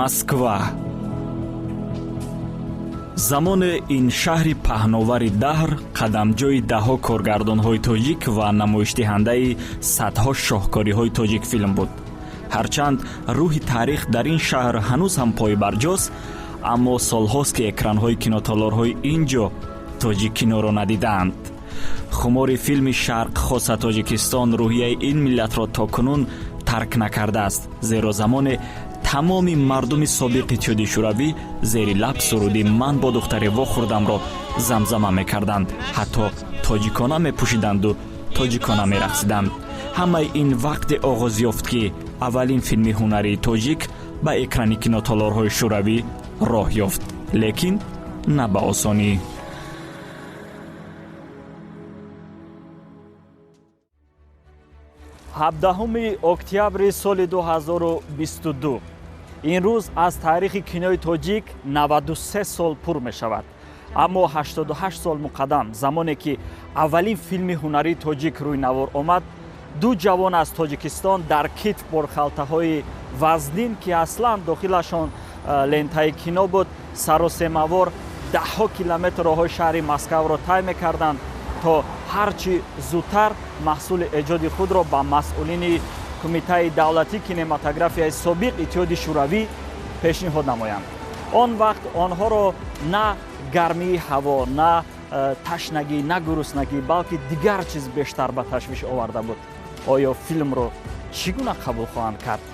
Москва. замоне ин шаҳри паҳновари даҳр қадамҷои даҳҳо коргардонҳои тоҷик ва намоишдиҳандаи садҳо шоҳкориҳои тоҷикфилм буд. ҳарчанд рӯҳи таърих дар ин шаҳр ҳанӯз ҳам пойбарҷост, аммо солҳост ки экранҳои киноталорҳои ин ҷо тоҷиккиноро надидаанд. хумори филми Шарқ хоса Тоҷикистон рӯҳияи ин миллатро то кунун тарк накардааст, зеро замоне тамоми мардуми собиқи Иттиҳоди Шӯравӣ зери лаб суруди «Ман бо духтаре вохӯрдам»ро замзама мекарданд, ҳатто тоҷикона мепӯшиданду тоҷикона мерақсиданд. ҳамаи ин вақте оғоз ёфт ки аввалин филми ҳунарии тоҷик ба экрани киноталорҳои шӯравӣ роҳ ёфт, лекин на ба осонӣ. 17 октябри соли 2022 ин рӯз аз таърихи кинои тоҷик 93 сол пур мешавад. аммо 88 сол муқаддам, замоне ки аввалин филми ҳунарии тоҷик рӯйнавор омад, ду ҷавон аз Тоҷикистон дар китф борхалтаҳои вазнин ки аслан дохилашон лентаи кино буд, саросемавор даҳҳо километр роҳҳои шаҳри Москваро тай мекарданд, то ҳарчи зудтар маҳсули эҷоди худро ба масъулини кумитаи давлатии кинематографияи собиқ Иттиҳоди Шӯравӣ пешниҳод намоянд. он вақт онҳоро на гармии ҳаво, на ташнагӣ, на гуруснагӣ, балки дигар чиз бештар ба ташвиш оварда буд. оё филмро чӣ гуна қабул хоҳанд кард?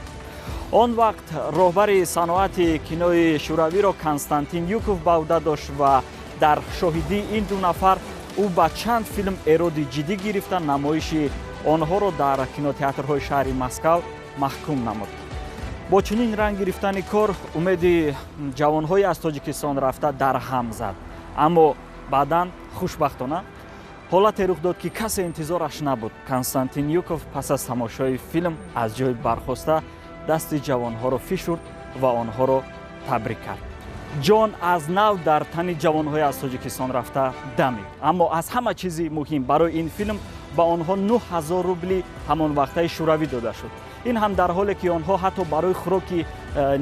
он вақт роҳбари саноати кинои шӯравиро Константин Юков ба ӯҳда дошт ва дар шоҳидии ин ду нафар ӯ ба чанд филм эроди ҷиддӣ гирифта намоиши онҳоро дар кинотеатрҳои шаҳри Москав маҳкум намуд. бо чунин ранг гирифтани кор умеди ҷавонҳои аз Тоҷикистон рафта дар ҳам зад. аммо баъдан хушбахтона ҳолате рух дод ки касе интизораш набуд. Константин Юков пас аз тамошои филм аз ҷой бархоста дасти ҷавонҳоро фишурд ва онҳоро табрик кард. ҷон аз нав дар тани ҷавонҳои аз Тоҷикистон рафта дамид. аммо аз ҳама чизи муҳим барои ин филм ба онҳо 9000 рубли ҳамонвақтаи шӯравӣ дода шуд. ин ҳам дар ҳоле ки онҳо ҳатто барои хӯроки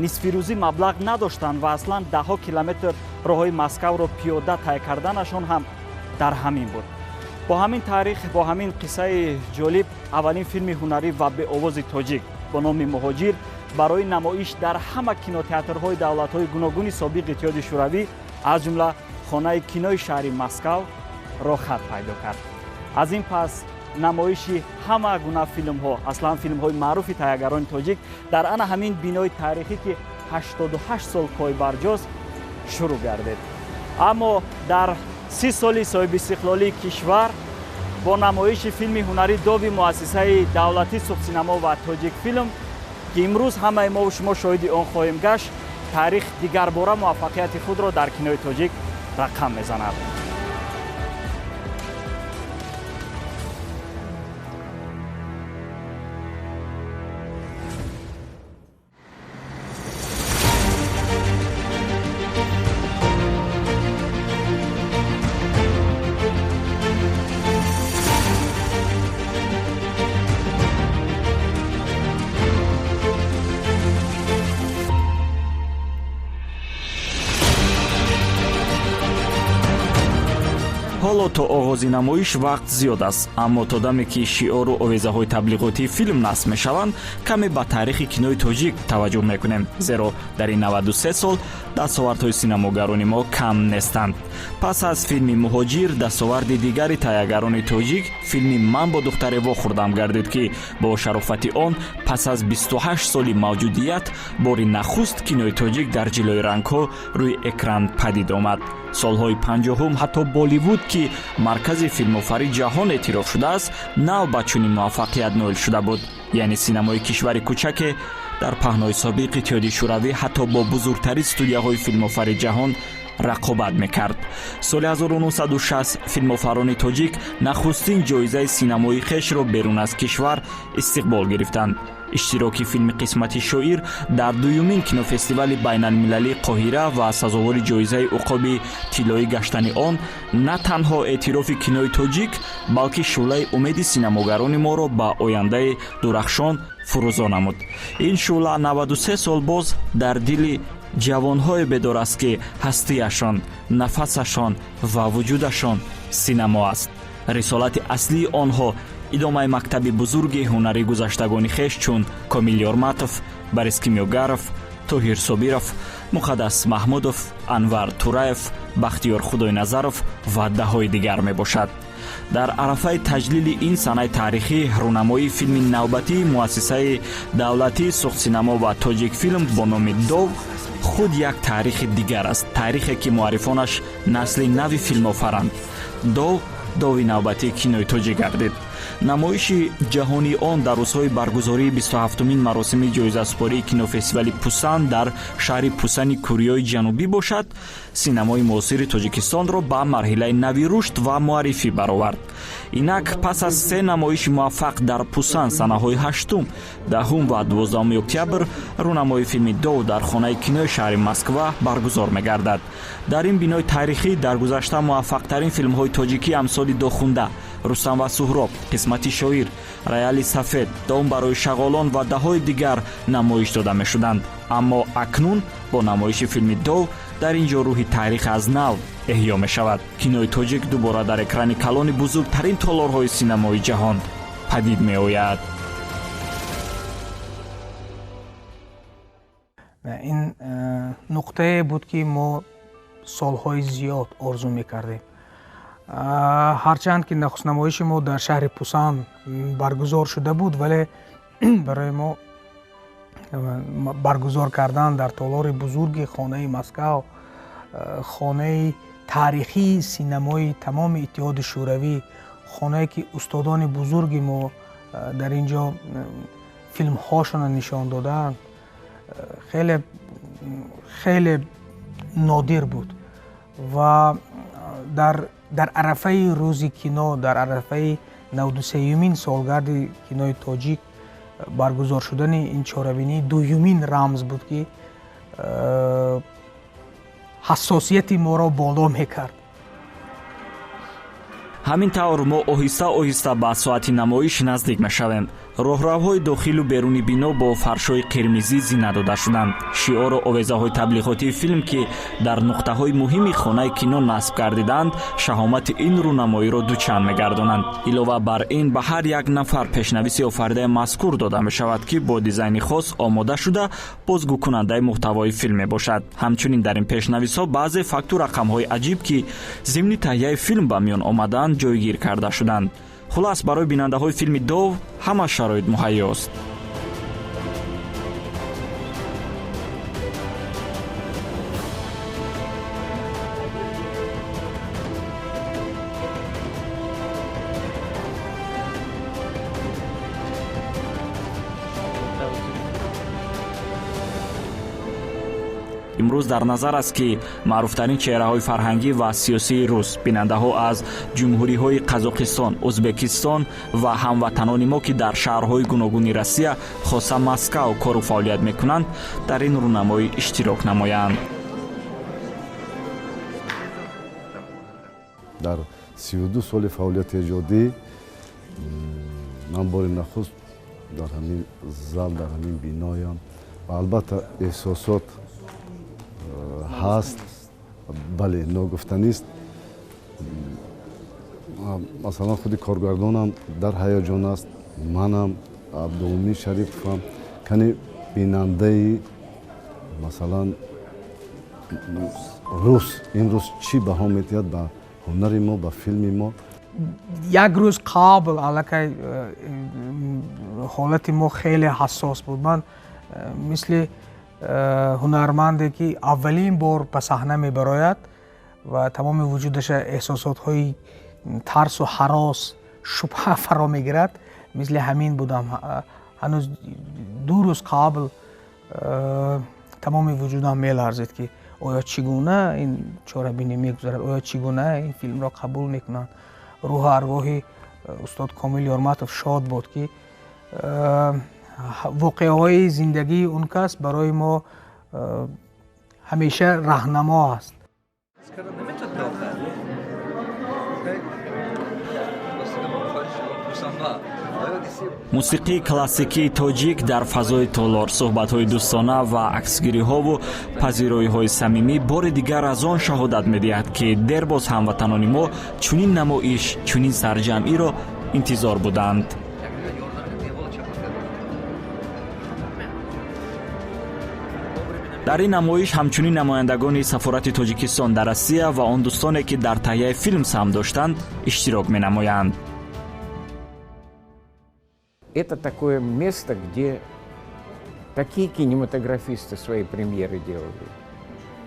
нисфирӯзӣ маблағ надоштанд ва аслан даҳҳо километр роҳҳои Москваро пиёда тай карданашон ҳам дар ҳамин буд. бо ҳамин таърих, бо ҳамин қиссаи ҷолиб аввалин филми ҳунарӣ ва беовози тоҷик бо номи «Муҳоҷир» барои намоиш дар ҳама кинотеатрҳои давлатҳои гуногуни собиқи Иттиҳоди Шӯравӣ аз ҷумла хонаи кинои шаҳри Москав рохат пайдо кард. аз ин пас намоиши ҳама гуна филмҳо, аслан филмҳои маъруфи тайягарони тоҷик дар ана ҳамин бинои таърихӣ ки 88 сол пойбарҷост шурӯъ гардид. аммо дар 30 соли соҳиби истиқлолии кишвар бо намоиши филми ҳунарӣ дови муассисаи давлатии субсинамо ва тоҷик филм ки имрӯз ҳамаи мо шумо шоҳиди он хоҳем гашт, таърих дигарбора муваффақияти худро дар кинои тоҷик рақам мезанад. ҳоло то оғози намоиш вақт зиёд аст, аммо то даме ки шиору овезаҳои таблиғотии филм насб мешаванд, каме ба таърихи кинои тоҷик таваҷҷӯҳ мекунем, зеро дар ин 93 сол дастовардҳои синамогарони мо кам нестанд. пас аз филми муҳоҷир, дастоварди дигари тайяргарони тоҷик, филми «Ман бо духтаре вохӯрдам» гардид, ки бо шарофати он пас аз 28 соли мавҷудият бори нахуст кинои тоҷик дар ҷилои рангҳо рӯи экран падид омад. солҳои 50-ум ҳатто Болливуд, ки маркази филмофари ҷаҳон эътироф шудааст, нав ба чунин муваффақият ноил шуда буд. яъне синамои кишвари кӯчаке дар паҳнои собиқ иттиҳоди шӯравӣ ҳатто бо бузургтарин студияҳои филмофари ҷаҳон рақобат мекард. соли 1960 филмофарони тоҷик нахустин ҷоизаи синамои хешро берун аз кишвар истиқбол гирифтанд. иштироки филми «Қисмати шоир» дар дуюмин кинофестивали байналмилалии Қоҳира ва сазовори ҷоизаи уқоби тиллоӣ гаштани он на танҳо эътирофи кинои тоҷик, балки шӯълаи умеди синамогарони моро ба ояндаи дурахшон фурӯзон намуд. ин шӯъла 93 сол боз дар дили ҷавонҳое бедор аст, ки ҳастияшон, нафасашон ва вуҷудашон синамо аст. рисолати аслии онҳо идомаи мактаби бузурги ҳунари гузаштагони хеш чун Комил Ёрматов, Борис Кимёгаров, Тоҳир Собиров, Муқаддас Маҳмудов, Анвар Тураев, Бахтиёр Худойназаров ва даҳои дигар мебошад. дар арафаи таҷлили ин санаи таърихӣ рӯнамоии филми навбатии муассисаи давлатии сухтсинамо ва Тоҷикфилм бо номи «Дов» худ як таърихи дигар аст. таърихе ки муаррифонаш насли нави филмофаранд. «Дов» дови навбатии кинои тоҷик гардид. намоиши ҷаҳонии он дар рӯзҳои баргузории 27-умин маросими ҷоизасупории кинофестивали Пусан дар шаҳри Пусани Кӯриёи Ҷанубӣ бошад, синамои муосири Тоҷикистонро ба марҳилаи нави рушд ва муаррифӣ баровард. инак пас аз 3 намоиши муваффақ дар Пусан санаҳои 8, 10 ва 12 октябр, рӯнамои филми «Дов» дар хонаи кинои шаҳри Москва баргузор мегардад. дар ин бинои таърихӣ дар гузашта муваффақтарин филмҳои тоҷикӣ амсоли «Дохунда», «Рустам ва Суҳроб», «Қисмати шоир», «Рояли сафед», «Дом барои шағолон» ва даҳои дигар намоиш дода мешуданд. аммо акнун бо намоиши филми «Дов» дар ин ҷо рӯҳи таърих аз нав эҳё мешавад. кинои тоҷик дубора дар экрани калони бузургтарин толорҳои синамои ҷаҳон падид меояд. ин нуқтае буд ки мо солҳои зиёд орзу мекардем. ҳарчанд ки нахустнамоиши мо дар шаҳри Пусан баргузор шуда буд, вале барои мо баргузор кардан дар толори бузурги хонаи Москав, хонаи таърихии синамои тамоми иттиҳоди шӯравӣ, хонае ки устодони бузурги мо дар ин ҷо филмҳошонро нишон доданд, хеле нодир буд. ва дар арафаи рӯзи кино, дар арафаи 93-юмин солгарди кинои тоҷик баргузор шудани ин чорабинӣ дуюмин рамз буд, ки ҳассосияти моро боло мекард. ҳамин тавр мо оҳиста оҳиста ба соати намоиш наздик мешавем. роҳравҳои дохилу беруни бино бо фаршҳои қирмизӣ зина дода шуданд. шиору овезаҳои таблиғотии филм, ки дар нуқтаҳои муҳими хонаи кино насб гардиданд, шаҳомати ин рӯнамоиро дучанд мегардонанд. илова бар ин ба ҳар як нафар пешнависи офаридаи мазкур дода мешавад, ки бо дизайни хос омода шуда бозгӯкунандаи муҳтавои филм мебошад. ҳамчунин дар ин пешнависҳо баъзе факту рақамҳои аҷиб, ки зимни таҳияи филм ба миён омаданд, ҷойгир карда шуданд. хулас барои бинандаҳои филми «Дов» ҳама шароит муҳайёст. имрӯз дар назар аст, ки маъруфтарин чеҳраҳои фарҳангӣ ва сиёсии рус, бинандаҳо аз ҷумҳуриҳои Қазоқистон, Ӯзбекистон ва ҳамватанони мо, ки дар шаҳрҳои гуногуни Россия, хоса Москав кору фаъолият мекунанд, дар ин рӯнамоӣ иштирок намоянд. дар 32 соли фаъолияти эҷодӣ ман бори нахуст дар ҳамин зал, дар ҳамин биноям ва албатта эҳсосот ҳаст, бале, ногуфтанист. масалан худи коргардонам дар ҳаяҷон аст, манам абдуумид шариповам кани бинандаи масалан рус имрӯз чӣ баҳо метиҳад ба ҳунари мо, ба филми мо. як рӯз қабл аллакай ҳолати мо хеле ҳассос буд. Ман мисли ҳунарманде ки аввалин бор ба саҳна мебарояд ва тамоми вуҷудаша эҳсосотҳои тарсу ҳарос шубҳа фаро мегирад, мисли ҳамин будам. ҳанӯз 2 рӯз қабл тамоми вуҷудам меларзид ки оё чӣ гуна ин чорабинӣ мегузарад, оё чӣ гуна ин филмро қабул мекунанд. рӯҳу арвоҳи устод Комил Ёрматов шод буд ки воқеаҳои зиндагии он кас барои мо ҳамеша раҳнамо аст. мусиқии классикии тоҷик дар фазои толор, суҳбатҳои дӯстона ва аксгириҳову пазироиҳои самимӣ бори дигар аз он шаҳодат медиҳад, ки дербоз ҳамватанони мо чунин намоиш, чунин сарҷамъиро интизор буданд. дар ин намоиш ҳамчунин намояндагони сафорати Тоҷикистон дар Россия ва он дӯстоне, ки дар таҳияи филм саҳм доштанд, иштирок менамоянд. Это такое место, где такие кинематографисты свои премьеры делали,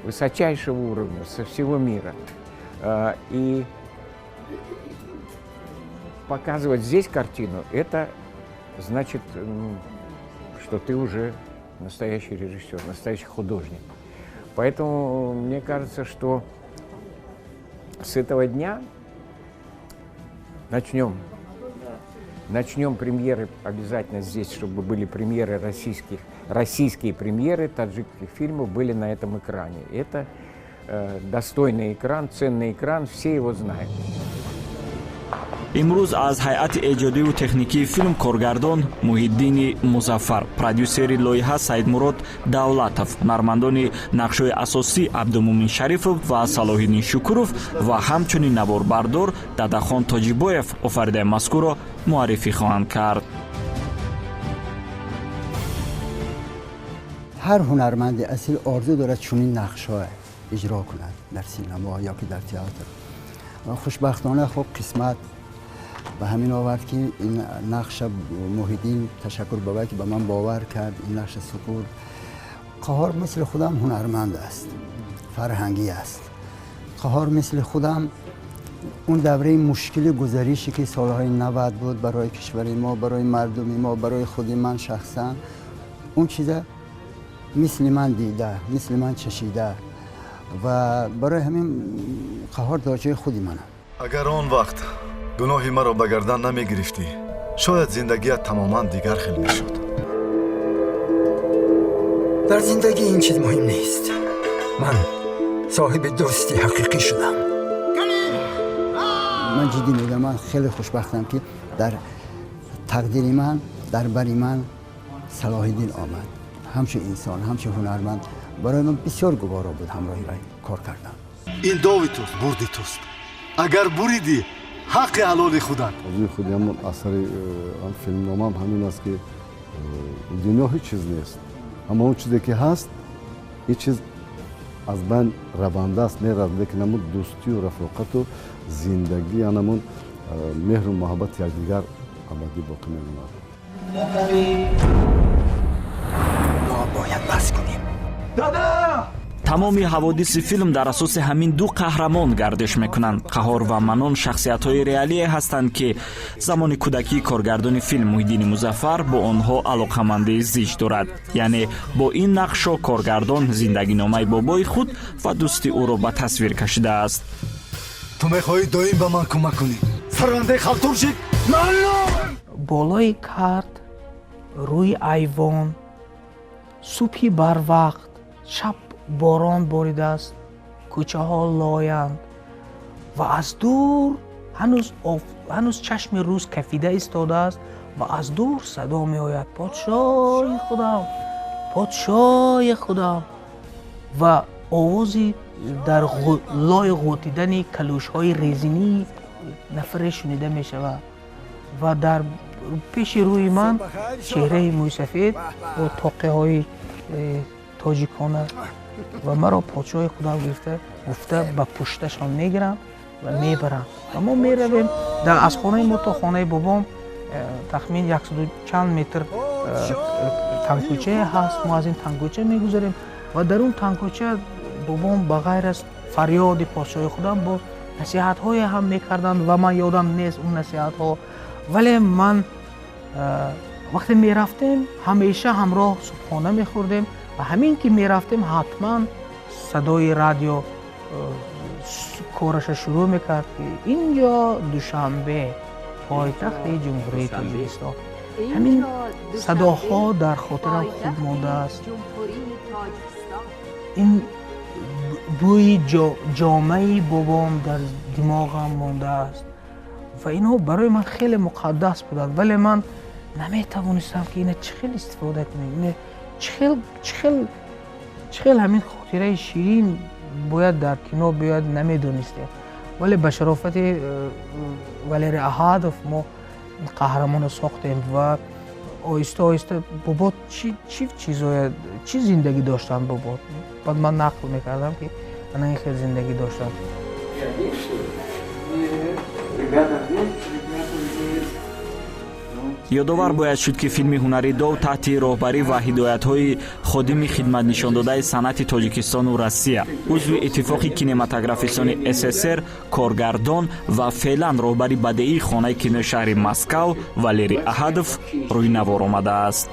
высочайшего уровня, со всего мира. И показывать здесь картину, это значит, что ты уже настоящий режиссер, настоящий художник. Поэтому мне кажется, что с этого дня начнем премьеры обязательно здесь, чтобы были премьеры российские премьеры таджикских фильмов были на этом экране. Это достойный экран, ценный экран, все его знают. имрӯз аз ҳайати эҷодиву техникии филм коргардон Муҳиддини Музаффар, продюсери лоиҳа Саидмурод Давлатов, ҳунармандони нақшҳои асосӣ Абдумумин Шарифов ва Салоҳиддин Шукуров ва ҳамчунин наворбардор Дадахон Тоҷибоев офаридаи мазкурро муаррифӣ хоҳанд кард. ҳар ҳунарманди асл орзу дорад чунин нақшҳо иҷро кунад дар синема ё ки дар театр. хушбахтона хуб қисмат به همین آورد که این نقش محیدین تشکر بابا که به من باور کرد این نقش سکور. قهار مثل خودم هنرمند است، فرهنگی است. قهار مثل خودم اون دوره مشکل گذریشی که سالهای 90 بود برای کشور ما، برای مردمی ما، برای خود من شخصا، اون چیزا مثل من دیده، مثل من چشیده و برای همین قهار دارچه خودی منم. اگر آن وقت گناهی مرا به گردن نمی گرفتی، شاید زندگیت تماما دیگر خیل می شد. در زندگی این چیز مهم نیست. من صاحب دوستی حقیقی شدم. من جدی میگم، من خیلی خوشبختم که در تقدیر من، در بری من صلاح‌الدین آمد. همچه انسان، همچه هنرمند، برای من بسیار گوارا بود همراهی کار کردن. این داوی توست، بردی توست. اگر بریدی حق حلال خودت. از خودی همون اثر آن فیلم نامم همین است که دنیا هیچ چیز نیست، اما اون چیزی که هست هیچ چیز از بین رونده است، میرد، لیکن همون دوستی و رفاقت و زندگی، همون مهر و محبت یکدیگر ابدی باقی میماند. ما باید بس کنیم. دادا! тамоми ҳаводиси филм дар асоси ҳамин ду қаҳрамон гардиш мекунанд. қаҳор ва манон шахсиятҳои реалие ҳастанд, ки замони кӯдакии коргардони филм Муҳиддини Музаффар бо онҳо алоқамандии зич дорад. яъне бо ин нақшо коргардон зиндагиномаи бобои худ ва дӯсти ӯро ба тасвир кашидааст. ту мехоҳӣ доим ба ман кӯмак кунӣ, сарвандаи халтуршик? болои кард, рӯи айвон, субҳи барвақт, шаб борон боридааст, кӯчаҳо лоянд ва аз дур ҳанӯз чашми рӯз кафида истодааст ва аз дур садо меояд: подшоҳи худам, подшоҳи худам, ва овози дар лой ғӯтидани калӯшҳои резинӣ нафаре шунида мешавад ва дар пеши рӯи ман чеҳраи мӯйсафед бо тоқиҳои тоҷикона ва маро подшоҳи худам гирифта гуфта ба пушташон мегирам ва мебарам ва мо меравем аз хонаи мо то хонаи бобом тахмин 100 чанд метр танкӯчае ҳаст. мо аз ин танкӯча мегузарем ва дар он танкӯча бобом ба ғайр аз фарёди подшоҳи худам бо насиҳатҳое ҳам мекарданд ва ман ёдам нест он насиҳатҳо, вале ман вақте мерафтем ҳамеша ҳамроҳ субҳона мехӯрдем ва ҳамин ки мерафтем ҳатман садои радио кораша шурӯъ мекард ки инҷо душанбе пойтахти ҷумҳурии Тоҷикистон. ҳамин садоҳо дар хотирам хуб мондааст. ин бӯи ҷомаи бобом дар димоғам мондааст ва инҳо барои ман хеле муқаддас буданд, вале ман наметавонистам ки ина чӣ хел истифода кунем, ина чӣ хел ҳамин хотираи ширин бояд дар кино биёяд намедонистем. вале ба шарофати Валерий Аҳадов мо қаҳрамонро сохтем ва оҳиста оҳиста бобот чӣ зиндагӣ доштанд бобот. баъд ман нақл мекардам ки ана ин хел зиндагӣ доштанд. ёдовар бояд шуд ки филми ҳунари дов таҳти роҳбарӣ ва ҳидоятҳои ходими хидматнишондодаи санъати Тоҷикистону Россия, узви Иттифоқи кинематографистони СССР, коргардон ва феълан роҳбари бадеии хонаи кинои шаҳри Москав Валерий Аҳадов рӯйнавор омадааст.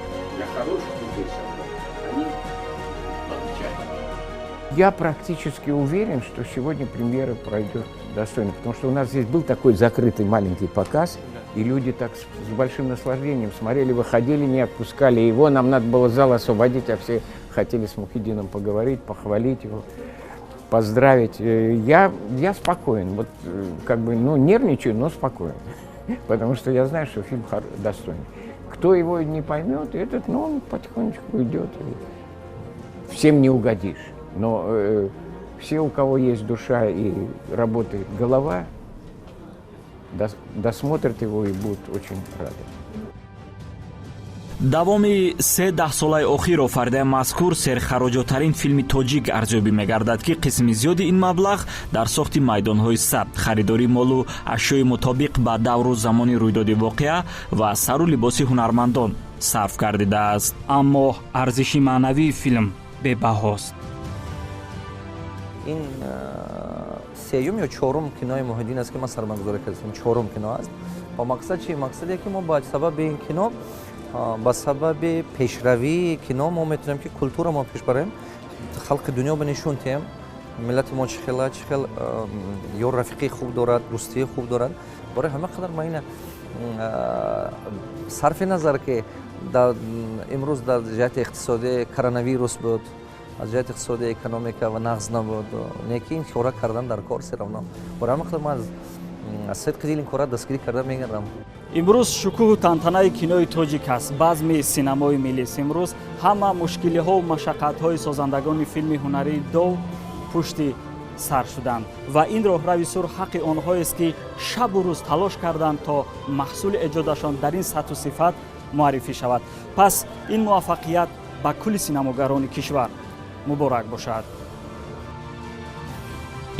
Я практически уверен, что сегодня премьера пройдет достойно, потому что у нас здесь был такой закрытый маленький показ, и люди так с большим наслаждением смотрели, выходили, не отпускали его. Нам надо было зал освободить, а все хотели с Мухиддином поговорить, похвалить его, поздравить. Я спокоен, вот как бы, нервничаю, но спокоен, потому что я знаю, что фильм достойный. Кто его не поймет, этот, он потихонечку уйдет. Всем не угодишь, но все, у кого есть душа и работает голова, досмотрят его и будут очень рады. давоми 13 солаи охир офаридаи мазкур серхароҷоттарин филми тоҷик арзёбӣ мегардад ки қисми зиёди ин маблағ дар сохти майдонҳои сабт, харидори молу ашёи мутобиқ ба давру замони рӯйдоди воқеа ва сару либоси ҳунармандон сарф гардидааст. аммо арзиши маънавии филм бебаҳост. ин сеюм ё чорум кинои Муҳиддин аст ки ман сармагузорӣ кардам. Чорум кино аст. Ба мақсад чи? Мақсаде ки мо ба сабаби ин кино, ба сабаби пешравии кино мо метавонем ки культурамо пеш барем, халқи дунё бинишонтем, миллати мо чӣ хел ё рафиқи хуб дорад, дӯстии хуб дорад. Бораи ҳама қадар ман ина сарфи назар ки имрӯз дар ҷиҳати иқтисодӣ коронавирус буд, аз ҷиҳати иқтисоди экономика ва нағз набуд, не ки ин кора кардан дар кор серавно. Бораи ҳама қадар ман аз сидқи дил ин кора дастгирӣ карда мегардам. имрӯз шукӯҳу тантанаи кинои тоҷик аст, базми синамои миллис. имрӯз ҳама мушкилиҳоу машаққатҳои созандагони филми ҳунарии дов пушти сар шуданд ва ин роҳрави сур ҳаққи онҳоест ки шабу рӯз талош карданд то маҳсули эҷодашон дар ин сатҳу сифат муаррифӣ шавад. пас ин муваффақият ба кулли синамогарони кишвар муборак бошад.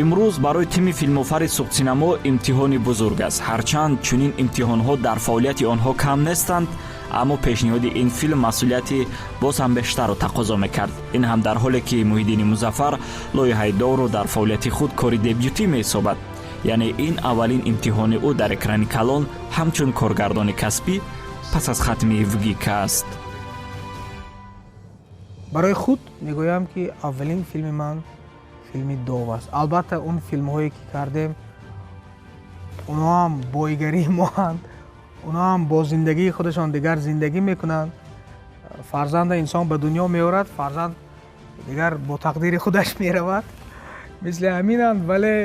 имрӯз барои тими филмофари суғдсинамо имтиҳони бузург аст. ҳарчанд чунин имтиҳонҳо дар фаъолияти онҳо кам нестанд, аммо пешниҳоди ин филм масъулияти боз ҳам бештарро тақозо мекард. ин ҳам дар ҳоле ки Муҳиддини Музаффар лоиҳаи довро дар фаъолияти худ кори дебютӣ меҳисобад. яъне ин аввалин имтиҳони ӯ дар экрани калон ҳамчун коргардони касбӣ пас аз хатми ВГИК аст. барои худ мегӯям ки аввалин филми ман филми дов аст. албатта он филмҳое ки кардем онҳоам бойгарии моанд, онҳоам бо зиндагии худашон дигар зиндагӣ мекунанд. фарзанда инсон ба дунё меорад, фарзанд дигар бо тақдири худаш меравад, мисли ҳаминанд. вале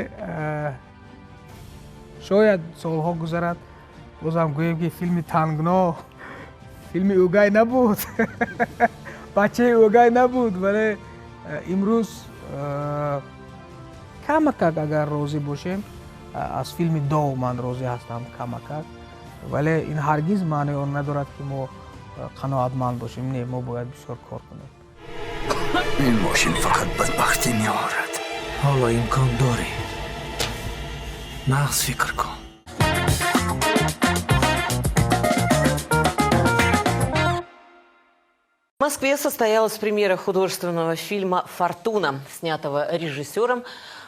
шояд солҳо гузарад, бозам гӯем ки филми тангно филми угай набуд бачаи угай набуд, вале имрӯз камакак агар розӣ бошем, аз филми дов ман розӣ ҳастам камакак, вале ин ҳаргиз маъное он надорад ки мо қаноатманд бошем. Не, мо бояд бисёр кор кунем. ин мошин фақат бадбахтӣ меорад. ҳоло имкон дорӣ. нағз фикр кун. В Москве состоялась премьера художественного фильма «Фортуна», снятого режиссером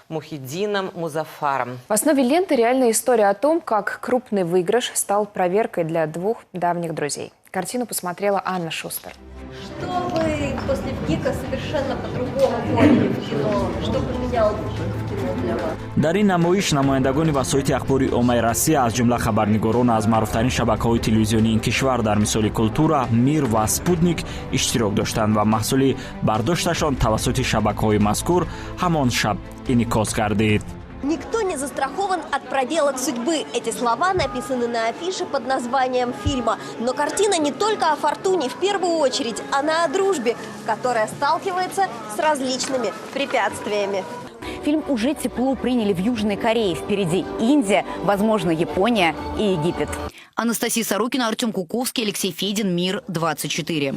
Мухиддином Музафаром. В основе ленты реальная история о том, как крупный выигрыш стал проверкой для двух давних друзей. Картину посмотрела Анна Шустер. Что вы после ВГИКа совершенно по-другому поняли в кино? Что поменял ВГИК в кино для вас? дар ин намоиш намояндагони васоити ахбори оммаи Россия аз ҷумла хабарнигорон аз маъруфтарин шабакаҳои телевизионии ин кишвар дар мисоли Культура, Мир ва Спутник иштирок доштанд ва маҳсули бардошташон тавассути шабакаҳои мазкур ҳамон шаб инъикос гардид. Никто не застрахован от проделок судьбы. Эти слова написаны на афише под названием фильма. Но картина не только о фортуне, в первую очередь, она о дружбе, которая сталкивается с различными препятствиями. Фильм уже тепло приняли в Южной Корее. Впереди Индия, возможно, Япония и Египет. Анастасия Сорокина, Артем Куковский, Алексей Федин, Мир 24.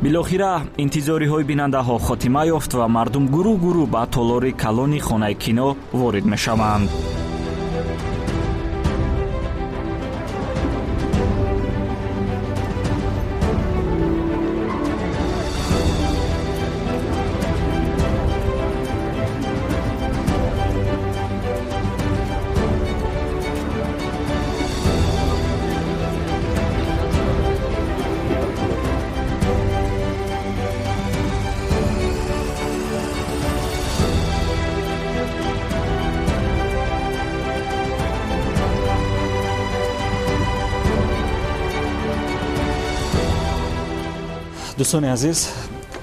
билохира интизориҳои бинандаҳо хотима ёфт ва мардум гурӯҳ ба толори калони хонаи кино ворид мешаванд. дӯстони азиз,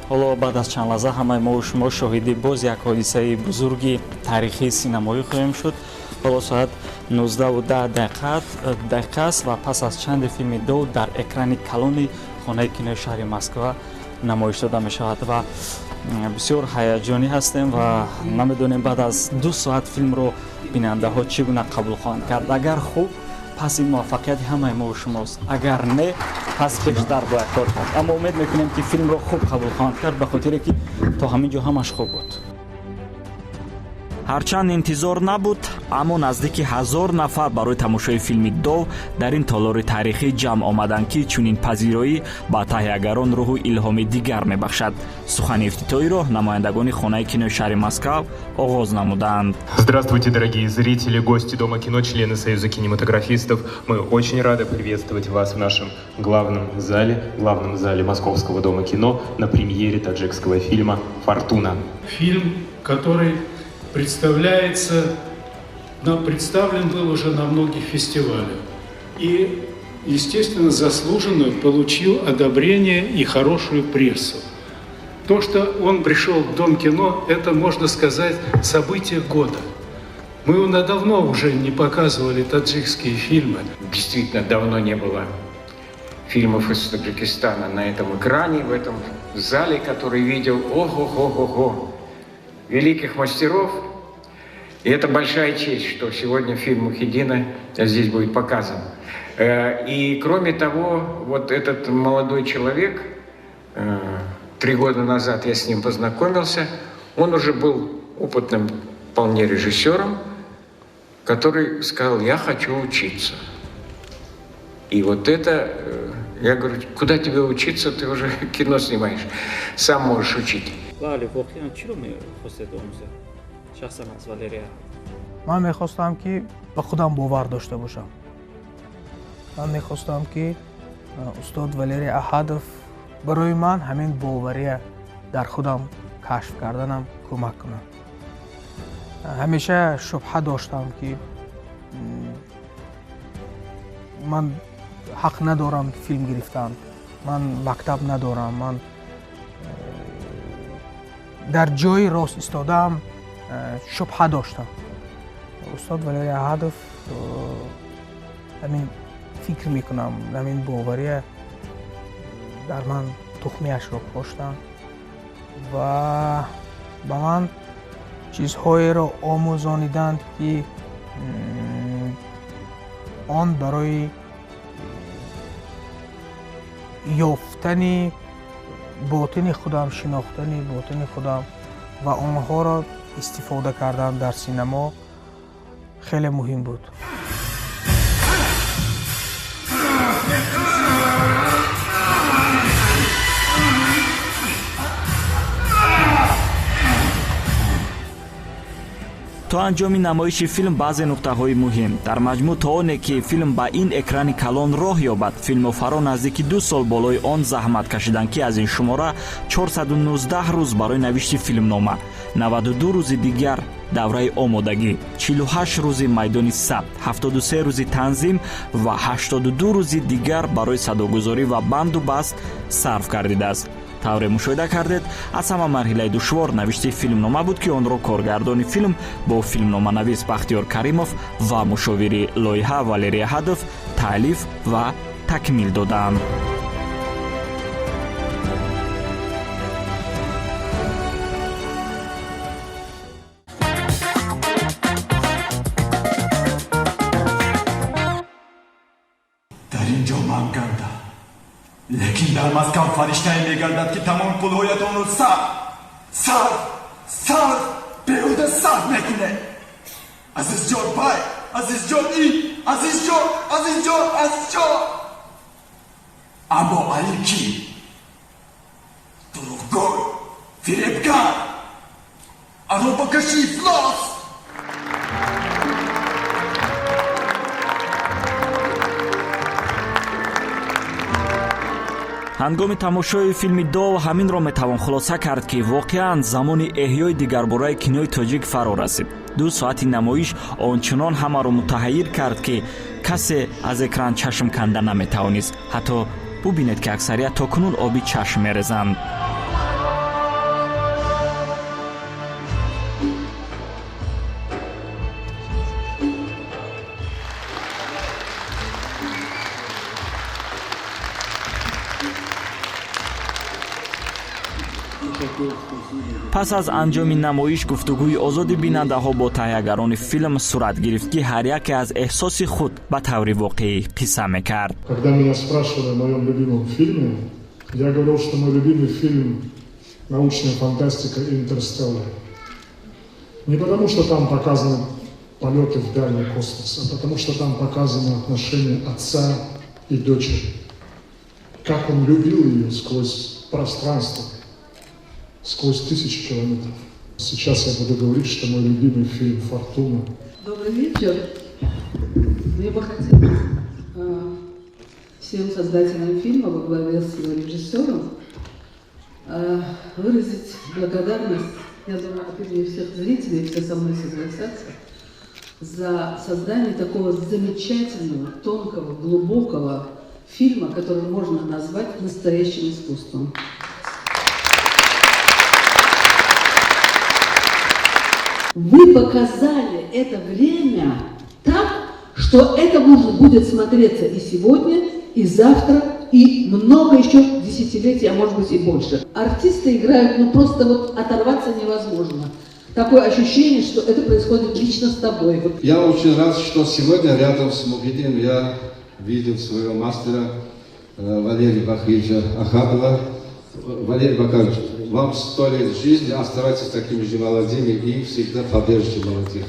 ҳоло баъд аз чанд лаҳза ҳамаи мо шумо шоҳиди боз як ҳодисаи бузурги таърихии синамоӣ хоҳем шуд. ҳоло соат 19:10 аст ва пас аз чанде филми дов дар экрани калони хонаи кинои шаҳри Москва намоиш дода мешавад ва бисёр ҳаяҷонӣ ҳастем ва намедонем баъд аз 2 соат филмро бинандаҳо чӣ гуна қабул хоҳанд кард. агар хуб, пас ин муваффақияти ҳамаи мо шумост, агар не, пас бештар бояд кор кард. аммо умед мекунем ки филмро хуб қабул хоҳанд кард, ба хотире ки то ҳамин ҷо ҳамаш хуб буд. ҳарчанд интизор набуд, аммо наздики 1000 нафар барои тамошои филми дов дар ин толори таърихӣ ҷамъ омаданд ки чунин пазироӣ ба таҳиягарон рӯҳу илҳоми дигар мебахшад. сухани ифтитоҳиро намояндагони хонаи кинои шаҳри Москва оғоз намуданд. Здравствуйте, дорогие зрители, гости Дома кино, члены Союза кинематографистов. Мы очень рады приветствовать вас в нашем главном зале Московского Дома кино на премьере таджикского фильма «Фортуна». Фильм, который представлен был уже на многих фестивалях. И, естественно, заслуженно получил одобрение и хорошую прессу. То, что он пришел в Дом кино, это, можно сказать, событие года. Мы давно уже не показывали таджикские фильмы. Действительно, давно не было фильмов из Таджикистана на этом экране, в этом зале, который видел ого-го-го-го великих мастеров. И это большая честь, что сегодня фильм Мухиддина здесь будет показан. И кроме того, вот этот молодой человек, 3 года назад я с ним познакомился, он уже был опытным вполне режиссером, который сказал: я хочу учиться. И вот это, я говорю, куда тебе учиться, ты уже кино снимаешь, сам можешь учить. ман мехостам ки ба худам бовар дошта бошам. ман мехостам ки устод Валерий Аҳадов барои ман ҳамин бовария дар худам кашф карданам кӯмак кунад. ҳамеша шубҳа доштам ки ман ҳақ надорам филм гирифтан, ман мактаб надорам, ман дар ҷои рост истодаам шубҳа доштам. устод Валерий Аҳадов ҳамин фикр мекунам, ҳамин бовария дар ман тухмиашро коштам ва ба ман чизҳоеро омӯзониданд, ки он барои ёфтани ботини худам, шинохтани ботини худам ва онҳоро истифода кардан дар синемо хеле муҳим буд. то анҷоми намоиши филм баъзе нуқтаҳои муҳим. Дар маҷмӯъ то оне ки филм ба ин экрани калон роҳ ёбад, филмофаро наздики 2 сол болои он заҳмат кашиданд, ки аз ин шумора 419 рӯз барои навишти филмнома, 92 рӯзи дигар давраи омодагӣ, 48 рӯзи майдони сабт, 73 рӯзи танзим ва 82 рӯзи дигар барои садогузорӣ ва банду баст сарф гардидааст. тавре мушоҳида кардед, аз ҳама марҳилаи душвор навишти филмнома буд, ки онро коргардони филм бо филмноманавис Бахтиёр Каримов ва мушовири лоиҳа Валерий Аҳадов таълиф ва такмил доданд. дар ин ҷо ман ганда, лекин дар Москав фариштае мегардад, ки тамом пулҳоятонро сарф беҳуда сарф мекунед. азизҷон бай, азизҷон ин, азизҷон. аммо алӣ ки дурӯғгӯй, фиребгар, аробакаши ифлос. ҳангоми тамошои филми дов ҳаминро метавон хулоса кард, ки воқеан замони эҳёи дигарбораи кинои тоҷик фаро расид. 2 соати намоиш ончунон ҳамаро мутаҳайир кард, ки касе аз экран чашм канда наметавонист. ҳатто бубинед, ки аксарият токунун оби чашм мерезанд. пас аз анҷоми намоиш гуфтугӯи озоди бинандаҳо бо таҳиягарони филм сурат гирифт, ки ҳар яке аз эҳсоси худ ба таври воқеӣ қисса мекард. Когда меня спрашивали о моем любимом фильме, я говорил, что мой любимый фильм — научная фантастика «Интерстеллар». Не потому, что там показаны полеты в дальний космос, а потому, что там показаны отношения отца и дочери. Как он любил ее сквозь пространство, сквозь 1000 километров. Сейчас я буду говорить, что мой любимый фильм «Фортуна». Добрый вечер. Я бы хотела всем создателям фильма во главе с его режиссером выразить благодарность, я думаю, от имени всех зрителей, все со мной согласятся, за создание такого замечательного, тонкого, глубокого фильма, который можно назвать настоящим искусством. Вы показали это время так, что это можно будет смотреться и сегодня, и завтра, и много еще десятилетий, а может быть и больше. Артисты играют, ну просто вот оторваться невозможно. Такое ощущение, что это происходит лично с тобой. Я очень рад, что сегодня рядом с Мухиддином я видел своего мастера Валерия Бахрича Ахадова. Валерий Бахарович, вам 100 лет жизни, оставайтесь такими же молодыми и всегда поддержите молодых.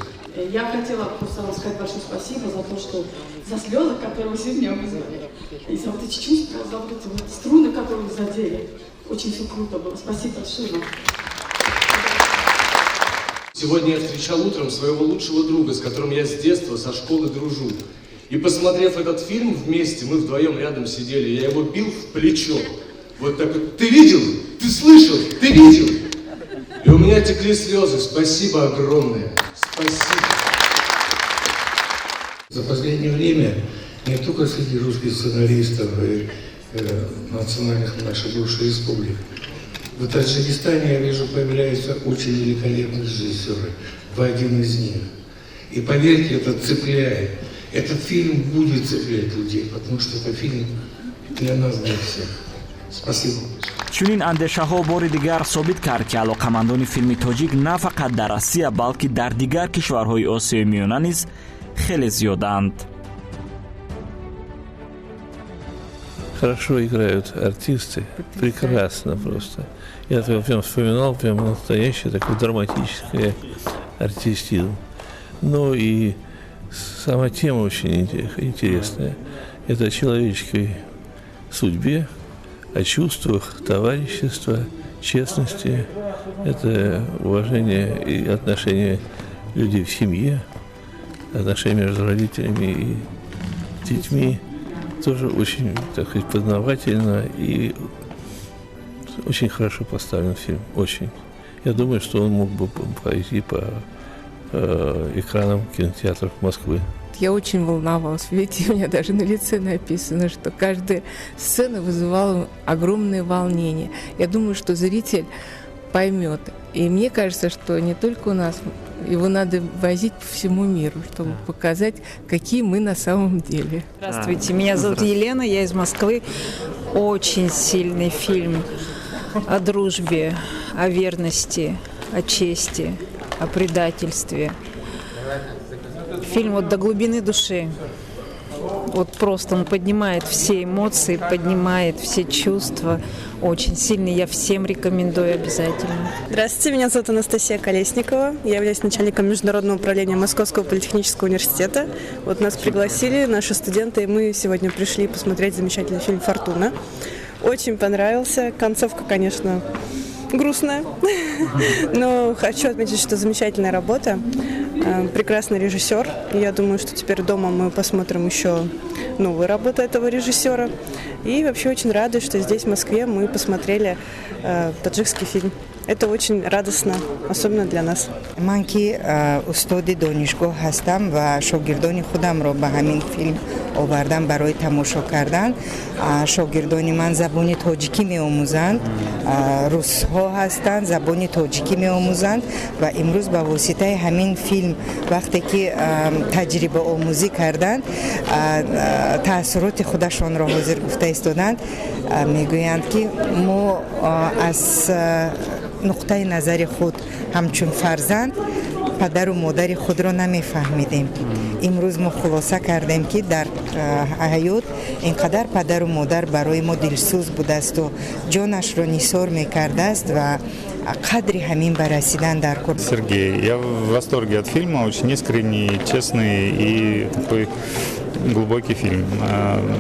Я хотела просто вам сказать большое спасибо за то, что за слезы, которые вы сегодня вызвали, и за вот эти чувства, за вот эти вот струны, которые вы задели. Очень все круто было. Спасибо большое вам. Сегодня я встречал утром своего лучшего друга, с которым я с детства, со школы дружу. И посмотрев этот фильм вместе, мы вдвоем рядом сидели, я его бил в плечо. Вот так вот. Ты видел? Ты слышал? Ты видел? И у меня текли слезы. Спасибо огромное. Спасибо. За последнее время не только среди русских сценаристов и национальных наших бывших республик. В Таджикистане, я вижу, появляются очень великолепные режиссеры. Вы один из них. И поверьте, это цепляет. Этот фильм будет цеплять людей, потому что это фильм для нас, для всех. Спасибо. чунин андешаҳо бори дигар собит кард ки алоқамандони филми тоҷик на фақат дар Россия балки дар дигар кишварҳои Осиёи Миёна низ хеле зиёданд. Хорошо играют артисты, прекрасно просто. Я прям вспоминал, прям настоящий такой драматический артистизм. Ну и сама тема очень интересная. Это о человеческой судьбе, о чувствах товарищества, честности. Это уважение и отношения людей в семье, отношения между родителями и детьми. Тоже очень, так сказать, познавательно и очень хорошо поставлен фильм, очень. Я думаю, что он мог бы пройти по экранам кинотеатров Москвы. Я очень волновалась. Видите, у меня даже на лице написано, что каждая сцена вызывала огромное волнение. Я думаю, что зритель поймет. И мне кажется, что не только у нас, его надо возить по всему миру, чтобы показать, какие мы на самом деле. Здравствуйте, меня зовут Елена, я из Москвы. Очень сильный фильм о дружбе, о верности, о чести, о предательстве. Фильм вот до глубины души. Вот просто он поднимает все эмоции, поднимает все чувства. Очень сильный. Я всем рекомендую обязательно. Здравствуйте, меня зовут Анастасия Колесникова. Я являюсь начальником международного управления Московского политехнического университета. Вот нас пригласили, наши студенты, и мы сегодня пришли посмотреть замечательный фильм «Фортуна». Очень понравился. Концовка, конечно, грустная. Но хочу отметить, что замечательная работа. Прекрасный режиссер. Я думаю, что теперь дома мы посмотрим еще новые работы этого режиссера. И вообще очень рада, что здесь, в Москве, мы посмотрели таджикский фильм. Это очень радостно, особенно для нас. من که استاد دانشگاه هستم و شاگردان خودم را به همین فیلم آوردم برای تماشا کردن. شاگردان من زبان تاجیکی می آموزند، روس ها هستند، زبان تاجیکی می آموزند و امروز با واسطه همین فیلم وقتی که تجربه آموزی کردند تأثیرات خودشان را حاضر گفته ایستادند. میگویند که ما از نقطه نظر خود همچون فرزند پدر و مادر خود را نمیفهمیدیم. امروز ما خلاصه کردیم که در حیات اینقدر پدر و مادر برای ما دلسوز بوده است و جانش را نثار میکرده است و قدری همین برسیدن در کار. Сергей, я в восторге от фильма, очень искренний, честный и такой глубокий фильм.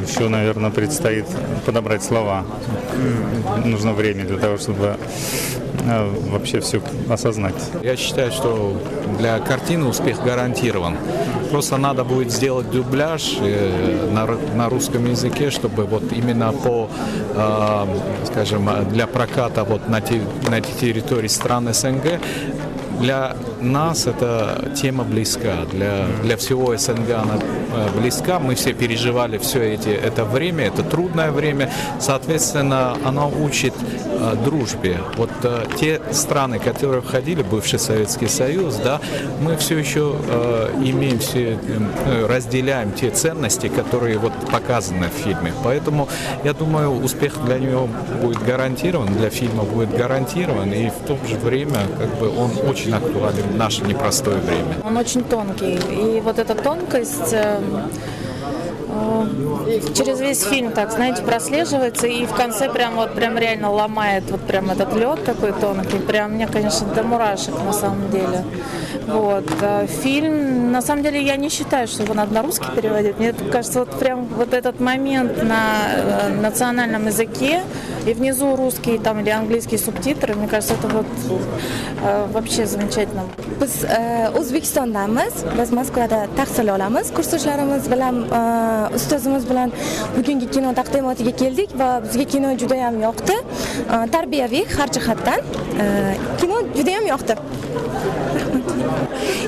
Еще, наверное, предстоит подобрать слова. Нужно время для того, чтобы вообще все осознать. Я считаю, что для картины успех гарантирован. Просто надо будет сделать дубляж на русском языке, чтобы вот именно по, скажем, для проката вот на территории стран СНГ. Для нас эта тема близка, для всего СНГ она близка. Мы все переживали это время, это трудное время. Соответственно, она учит дружбе. Вот те страны, которые входили в бывший Советский Союз, да, мы все еще разделяем те ценности, которые вот показаны в фильме. Поэтому я думаю, успех для него будет гарантирован, для фильма будет гарантирован, и в то же время как бы он очень актуален в наше непростое время. Он очень тонкий, и вот эта тонкость через весь фильм, так, знаете, прослеживается, и в конце прям реально ломает вот прям этот лед такой тонкий, прям мне, конечно, до мурашек на самом деле. Вот. Фильм, на самом деле, я не считаю, что его надо на русский переводить. Мне кажется, вот прям вот этот момент на национальном языке, и внизу русские там или английские субтитры, мне кажется, это вот вообще замечательно. Biz O'zbekistondamiz, biz Moskvada tahsil olamiz. Kursdoshlarimiz bilan ustozimiz bilan bugungi kino taqdimotiga keldik va bizga kino juda ham yoqdi. Tarbiyaviy har jihatdan kino juda ham yoqdi.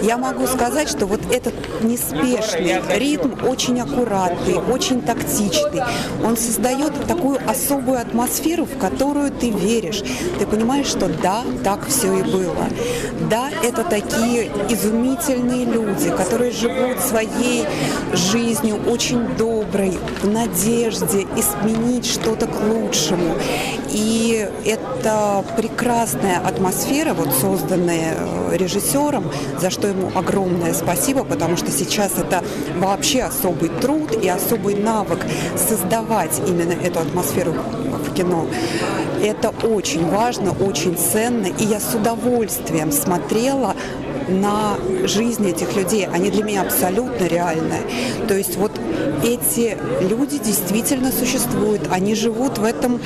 Я могу сказать, что вот этот неспешный ритм очень аккуратный, очень тактичный. Он создает такую особую атмосферу, в которую ты веришь. Ты понимаешь, что да, так все и было. Да, это такие изумительные люди, которые живут своей жизнью очень доброй, в надежде изменить что-то к лучшему. И это прекрасная атмосфера, вот созданная режиссером, за что ему огромное спасибо, потому что сейчас это вообще особый труд и особый навык создавать именно эту атмосферу в кино. Это очень важно, очень ценно, и я с удовольствием смотрела на жизнь этих людей. Они для меня абсолютно реальные. То есть вот эти люди действительно существуют. Они живут в этом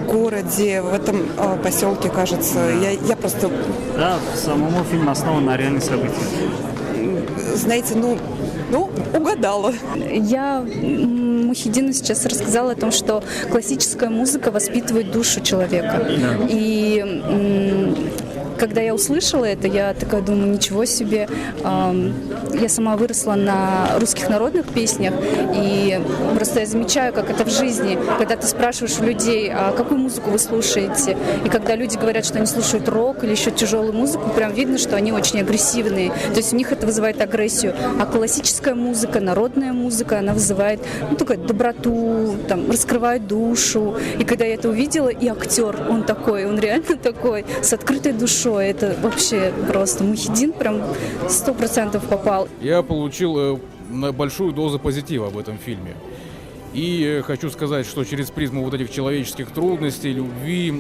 городе, в этом поселке, кажется. Я просто... Да, самому фильм основан на реальных событиях. Знаете, угадала. Я Мухиддину сейчас рассказала о том, что классическая музыка воспитывает душу человека. Да. И когда я услышала это, я такая думаю, ничего себе. Я сама выросла на русских народных песнях, и просто я замечаю, как это в жизни, когда ты спрашиваешь у людей, а какую музыку вы слушаете, и когда люди говорят, что они слушают рок или еще тяжелую музыку, прям видно, что они очень агрессивные, то есть у них это вызывает агрессию, а классическая музыка, народная музыка, она вызывает такую доброту, там, раскрывает душу, и когда я это увидела, и актер, он реально такой, с открытой душой. Это вообще просто Мухиддин прям 100% попал. Я получил большую дозу позитива в этом фильме. И хочу сказать, что через призму вот этих человеческих трудностей, любви,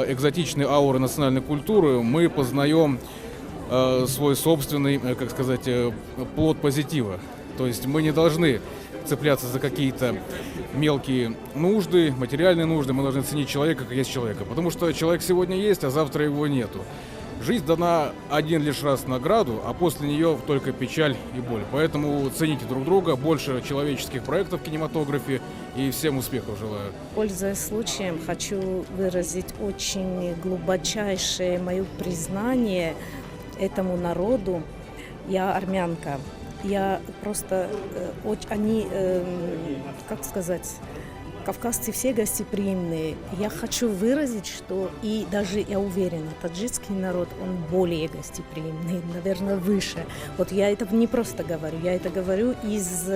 экзотичной ауры национальной культуры мы познаем свой собственный, как сказать, плод позитива. То есть мы не должны цепляться за какие-то мелкие нужды, материальные нужды. Мы должны ценить человека, как есть человека. Потому что человек сегодня есть, а завтра его нету. Жизнь дана один лишь раз награду, а после нее только печаль и боль. Поэтому цените друг друга, больше человеческих проектов в кинематографе, и всем успехов желаю. Пользуясь случаем, хочу выразить очень глубочайшее мое признание этому народу. Я армянка. Я просто, они, как сказать, кавказцы все гостеприимные. Я хочу выразить, что и даже я уверена, таджикский народ, он более гостеприимный, наверное, выше. Вот я это не просто говорю, я это говорю из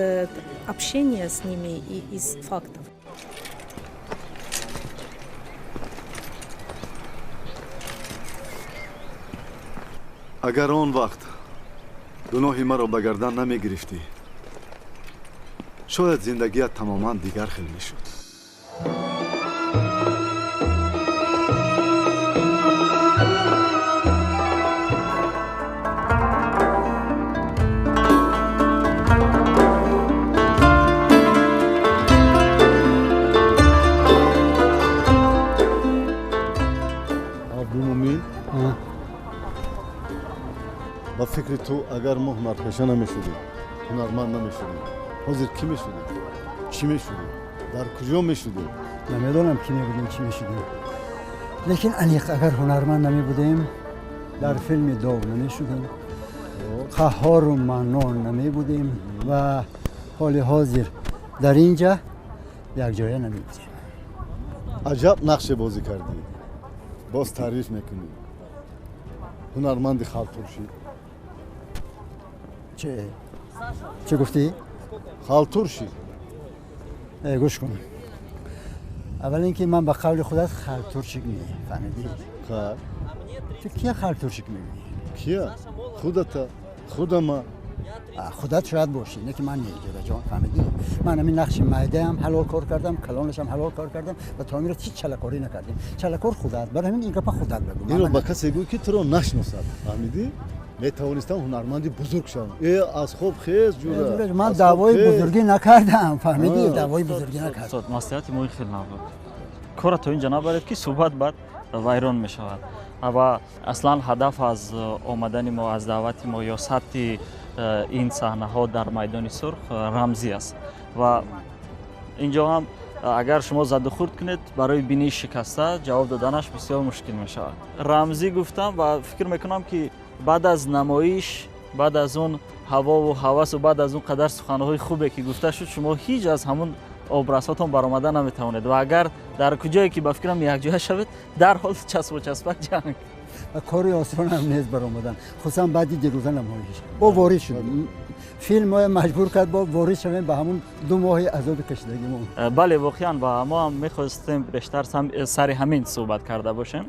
общения с ними и из фактов. اگر اون وقت گناهی مرا به گردن نمیگرفتی شاید زندگیت تماما دیگر خیل میشد. عبدالمومن با فکر تو اگر ما هنرپیشه نمیشدیم هنرمند نمیشدیم حاضر کی میشدیم چی میشدیم در کجا میشدیم نمیدونم کی میبودیم چی میشدیم لیکن انیق اگر هنرمند نمیبودیم در فیلم دو نمیشدیم قهار و منان نمیبودیم و حال حاضر در اینجا یک جای نمیبودیم. عجب نقش بازی کردی باز تعریف میکنی هنرمند خالتورشی چه گفتی؟ خالتورشی گوش کن اول اینکه من به قول خودت خالتورشی میگی فهمیدی؟ خب تو کیه خالتورشی میگی؟ کیه؟ خودت خودم خودت شاید باشی نه که من نیجه جان فهمیدی؟ من همین نقش معده هم حلال کار کردم کلانش هم حلال کار کردم و تا میره هیچ چلکاری نکردیم چلکار خودت برای همین این گپا خودت بگو اینو با کسی گوی که تو رو نشناسد فهمیدی؟ میتوانستم هنرمندی بزرگ شوم از خوب خیز جوره من دعوای بزرگی نکردم فهمیدی دعوای بزرگی نکردم مصلحت موی خیلی نبود کار تو اینجا نبرد که صحبت بعد ویران میشود اما اصلا هدف از آمدن ما از دعوت ما یا ثبت این صحنه ها در میدان سرخ رمزی است و اینجا هم اگر شما زد و خورد کنید برای بینی شکسته جواب دادنش بسیار مشکل می شود. رمزی گفتم و فکر میکنم که بعد از نمایش، بعد از اون هوا و هوس و بعد از اون قدر سخنهای خوبی که گفته شد، شما هیچ از همون آبرساتون برآمده نمیتوانید و اگر در کجایی که به فکرم یک جای شود در حال چسب و چسبک جنگ و کاری آسان هم نیست برآمدن، خصوصا بعد دیروزه نمایش با وارد شد فیلم ما مجبور کرد با وارد شدن به همون 2 ماه عذاب کشیدگیمون. بله واقعا و ما هم میخواستیم بیشتر سر همین صحبت کرده باشیم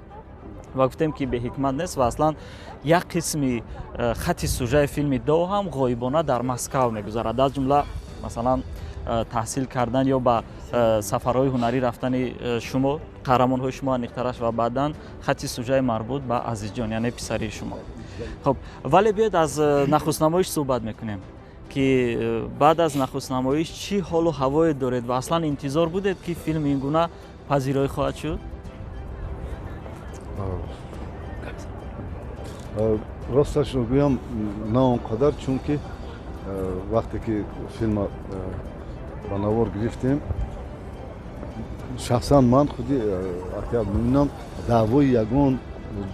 و گفتیم که به حکمت نیست و اصلا یک قسمی خط سوژه فیلم دو هم غایبانه در مسکو میگذرد، از جمله مثلا تحصیل کردن یا به سفرهای هنری رفتن شما، قهرمان‌های شما انیخترش و بعداً خط سوژه مربوط به عزیز جان یعنی پسری شما. خب ولی بیاید از نخست نمایش صحبت میکنیم که بعد از نخست نمایش چی حال و هوای دارید و اصلا انتظار بودید که فیلم این گونه پذیرایی خواهد شد؟ راستش رو بگویم نه اونقدر، چون که وقتی که فیلم با نوار گرفتیم شخصا من خودی اگر میبینم دعوای یگان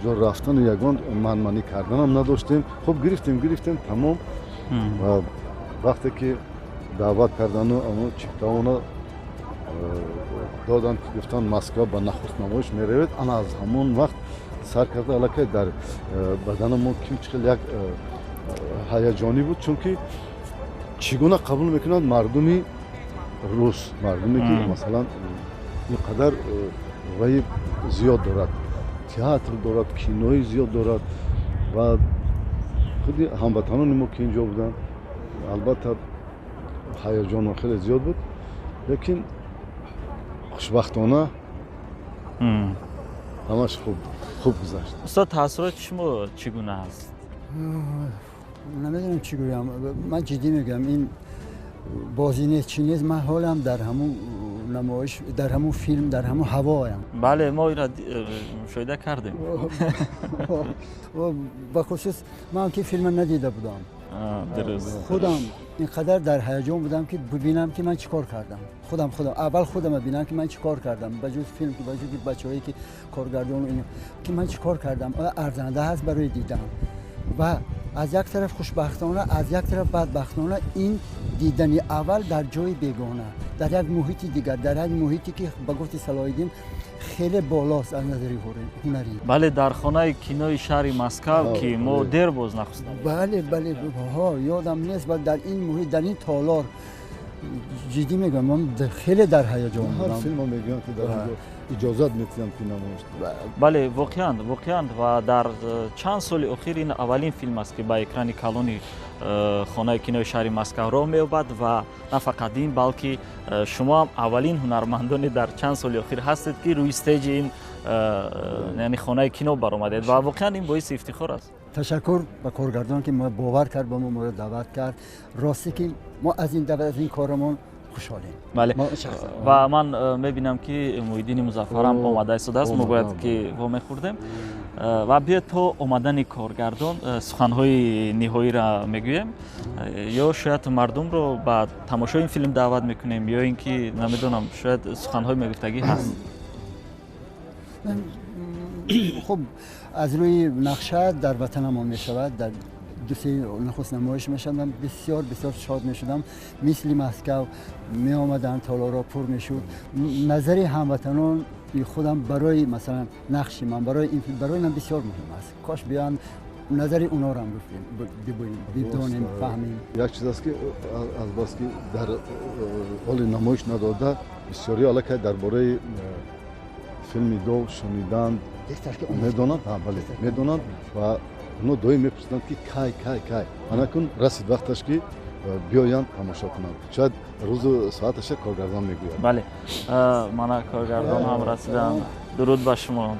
جا رفتن و یگان منمانی کردن هم نداشتیم. خب گرفتیم تمام و وقتی که دعوت کردن و اما چکتاونا دادن که گفتن مسکو با نخست نمایش میروید، انا از همون وقت سر کرده علاقه در بدن ما کم چقدر یک هیجانی بود، چون که چگونه قبول میکنند مردمی روس، مردمی که مثلا اینقدر وی زیاد دارد، تئاتر دارد، کینوی زیاد دارد و خودی هموطنان ما که اینجا بودن البته هیجان خیلی زیاد بود، لیکن خوشبختانه همش خوب گذشت. استاد تاثیرات شما چگونه است؟ نمیدونم چی گویم، من جدی میگم این بازی نیست چی نیست، من حالم در همون نمایش، در همون فیلم، در همون هوایم. بله ما این را مشاهده کردیم. و خصوص من که فیلم ندیده بودم، درست. خودم اینقدر در هیجان بودم که ببینم که من چیکار کردم. خودم اول خودم ببینم که من چیکار کردم، بجز فیلم که بجز بچه‌هایی که کارگردان اینو که من چیکار کردم ارزنده هست برای دیدن. و از یک طرف خوشبختانه، از یک طرف بدبختانه این دیدنی اول در جای بیگانه، در یک محیط دیگر، در یک محیطی که به گفت صلاح‌الدین خیلی بالاست از نظر هنری. بله در خانه کینوی شهر مسکو که ما دیر باز نخستم. بله ها یادم نیست و در این محیط، در این تالار جدی میگم من خیلی در هیجان بودم. هر فیلم میگم که در اجازت میتونم که نمایش. بله واقعا و در چند سال اخیر این اولین فیلم است که با اکران کلونی خانه کینوی شهر مسکو را می‌یابد و نه فقط این بلکه شما هم اولین هنرمندان در چند سال اخیر هستید که روی استیج این یعنی خانه کینو برآمدید و واقعا این باعث افتخار است. تشکر به کارگردان که ما باور کرد با ما دعوت کرد. راستی که ما از این دعوت از این کارمون خوشحالیم. بله و من میبینم که محیدین مظفر هم آماده است ما باید که وا می‌خوردیم و بیا تا آمدن کارگردان سخن‌های نهایی را میگویم یا شاید مردم رو به تماشای این فیلم دعوت میکنیم یا اینکه نمیدونم شاید سخن‌های میگفتگی هست. خب از روی نقشه در وطن ما میشود، در دو سه نخست نمایش میشدم، بسیار شاد میشدم، مثل مسکو می آمدن، تالارا پر میشد. نظر هموطنان خودم برای مثلا نقش من برای این فیلم برای من بسیار مهم است. کاش بیان نظر اونا رو هم بدونیم فهمیم. یک چیز است که از بس که در حال نمایش نداده بسیاری علاقه درباره فیلم دو شنیدن میدونند، میدونند و اونو دوی میپرسیدند که کی انکن رسید وقتش که بیایند تماشا کنند. شاید روز و ساعتش کارگردان میگوید. بله من کارگردان هم رسیدم. درود به شما.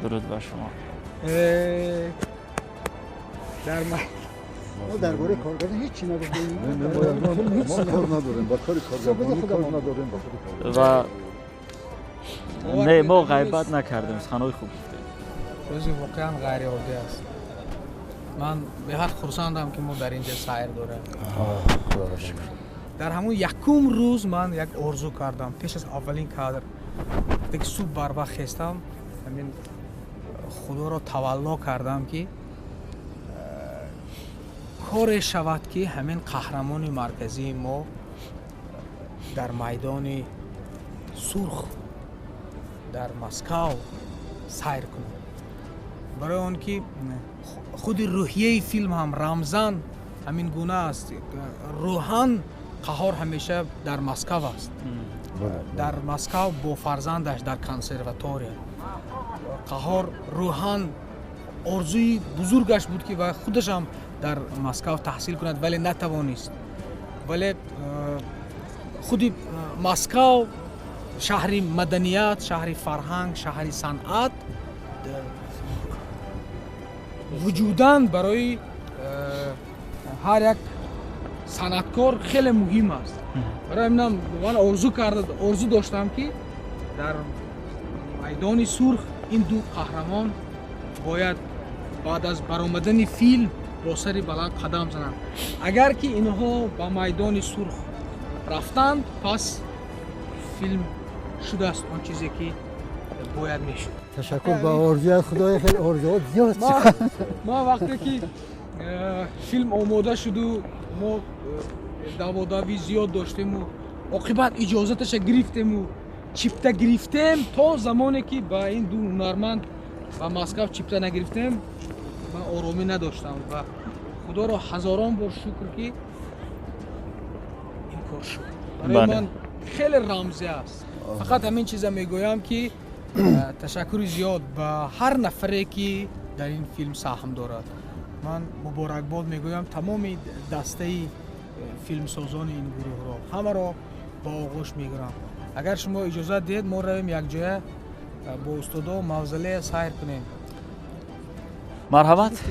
ما درباره کارگردان هیچی نداریم. ما کار نداریم، با کار کارگردانی کار نداریم. و نه ما غیبت نکردیم، سخن‌های خوب گفتیم. روزی واقعا غیر عادی است. من به حق خرسندم که ما در اینجا سیر داره. در همون یکم روز من یک آرزو کردم پیش از اولین کادر دیگه صبح بر وقت خستم، همین خدا را تولا کردم که کوره شود که همین قهرمان مرکزی ما در میدان سرخ در مسکو سیر کنیم. برای آن که خود روحیه فیلم هم رمزان همین گونه است. روحان قهار همیشه در مسکو است. در مسکو با فرزندش در کنسرواتوریا. قهار روحان آرزوی بزرگش بود که و خودش هم در مسکو تحصیل کند ولی نتوانست. ولی خود مسکو شهر مدنیت، شهر فرهنگ، شهر صنعت وجوداً برای هر یک صنعتکار خیلی مهم است. برای من آرزو داشتم که در میدان سرخ این دو قهرمان باید بعد از برآمدن فیلم با سر بلند قدم زنند. اگر که اینها با میدان سرخ رفتند پس فیلم شده است آن چیزی که باید میشد. تشکر با آرزوی خدای خیلی آرزوات زیاد. ما وقتی که فیلم آماده شد و ما دوادوی زیاد داشتیم و عاقبت اجازتش گرفتیم و چیپته گرفتیم تا زمانی که با این دو هنرمند و مسکو چیپته نگرفتیم من آرامی نداشتم و خدا را هزاران بار شکر که این کار شد. برای من خیلی رمزی است. فقط همین چیزا میگویم که تشکر زیاد به هر نفری که در این فیلم سهم دارد. من مبارکباد میگویم تمام دسته فیلم سازان این گروه را همه را با آغوش میگیرم. اگر شما اجازه دید ما رویم یک جای با استادا موزله سیر کنیم. مرحمت.